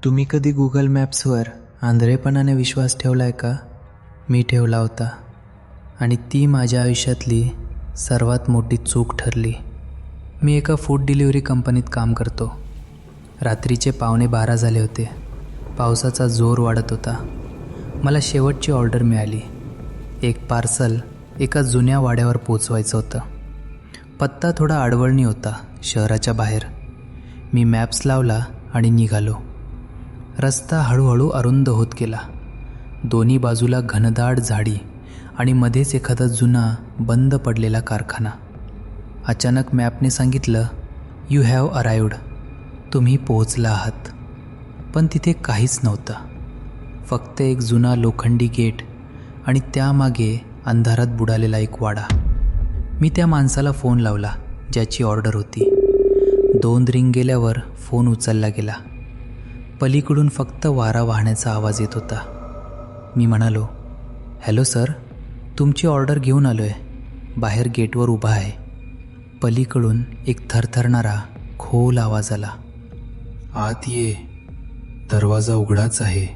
तुम्ही कधी गुगल मॅप्सवर आंधळेपणाने विश्वास ठेवलाय का? मी ठेवला होता आणि ती माझ्या आयुष्यातली सर्वात मोठी चूक ठरली. मी एका फूड डिलिव्हरी कंपनीत काम करतो. रात्रीचे 11:15 झाले होते. पावसाचा जोर वाढत होता. मला शेवटची ऑर्डर मिळाली. एक पार्सल एका जुन्या वाड्यावर पोचवायचं होतं. पत्ता थोडा अडवळणी होता, शहराच्या बाहेर. मी मॅप्स लावला आणि निघालो. रस्ता हळूहळू अरुंद होत गेला. दोन्ही बाजूला घनदाट झाडी आणि मध्येच एखादा जुना बंद पडलेला कारखाना. अचानक मॅपने सांगितलं, यू हॅव अराइव्ड. तुम्ही पोहोचला आहात. पण तिथे काहीच नव्हतं. फक्त एक जुना लोखंडी गेट आणि त्यामागे अंधारात बुडालेला एक वाडा. मी त्या माणसाला फोन लावला ज्याची ऑर्डर होती. 2 रिंग गेल्यावर फोन उचलला गेला. पलीकडून फक्त वारा वाहण्याचा आवाज येत होता. मी म्हणालो, हॅलो सर, तुमची ऑर्डर घेऊन आलो आहे. बाहेर गेटवर उभा आहे. पलीकडून एक थरथरणारा खोल आवाज आला, आत ये, दरवाजा उघडाच आहे.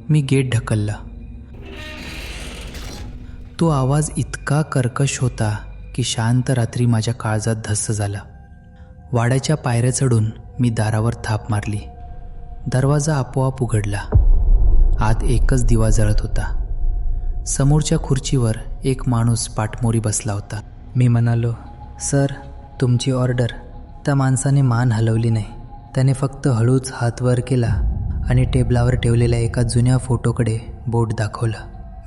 मी गेट ढकलला. तो आवाज इतका कर्कश होता की शांत रात्री माझ्या काळजात धस्स झाला. वाड्याच्या पायऱ्या चढून मी दारावर थाप मारली. दरवाजा आपोआप उघडला. आत एकच दिवा जळत होता. समोरच्या खुर्चीवर एक माणूस पाठमोरी बसला होता. मी म्हणालो, सर, तुमची ऑर्डर. त्या माणसाने मान हलवली नाही. त्याने फक्त हळूच हात वर केला आणि टेबलावर ठेवलेल्या एका जुन्या फोटोकडे बोट दाखवलं.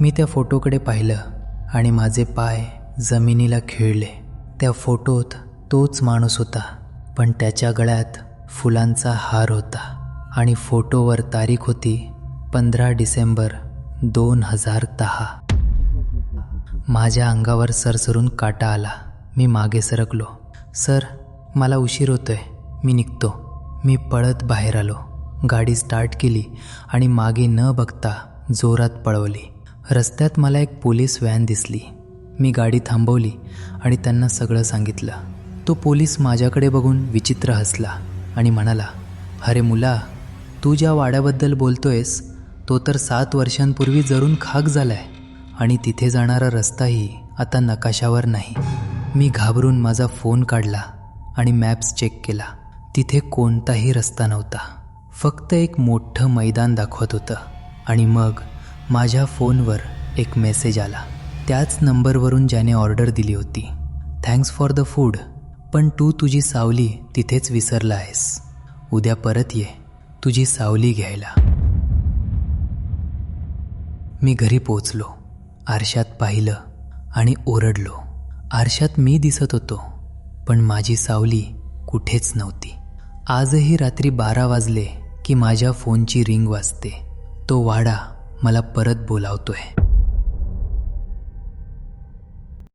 मी त्या फोटोकडे पाहिलं आणि माझे पाय जमिनीला खिळले. त्या फोटोत तोच माणूस होता, पण त्याच्या गळ्यात फुलांचा हार होता आणि फोटोवर तारीख होती 15 डिसेंबर 2010. माझ्या अंगावर सरसरून काटा आला. मी मागे सरकलो. सर, मला उशीर होतोय, मी निघतो. मी पळत बाहेर आलो. गाडी स्टार्ट केली आणि मागे न बघता जोरात पळवली. रस्त्यात मला एक पोलीस व्हॅन दिसली. मी गाडी थांबवली आणि त्यांना सगळं सांगितलं. तो पोलीस माझ्याकडे बघून विचित्र हसला आणि म्हणाला, अरे मुला, तू ज्या वाड्याबद्दल बोलतोयस तो तर 7 वर्षांपूर्वी जळून खाक झालाय आणि तिथे जाणारा रस्ताही आता नकाशावर नाही. मी घाबरून माझा फोन काढला आणि मॅप्स चेक केला. तिथे कोणताही रस्ता नव्हता. फक्त एक मोठं मैदान दाखवत होतं. आणि मग माझ्या फोनवर एक मेसेज आला, त्याच नंबरवरून ज्याने ऑर्डर दिली होती. थँक्स फॉर द फूड, पण तू तुझी सावली तिथेच विसरला आहेस. उद्या परत ये तुझी सावली घ्यायला. मी घरी पोचलो. आरशात पाहिलं आणि ओरडलो. आरशात मी दिसत होतो, पण माझी सावली कुठेच नव्हती. आजही रात्री 12 वाजले की माझ्या फोनची रिंग वाजते. तो वाडा मला परत बोलावतोय.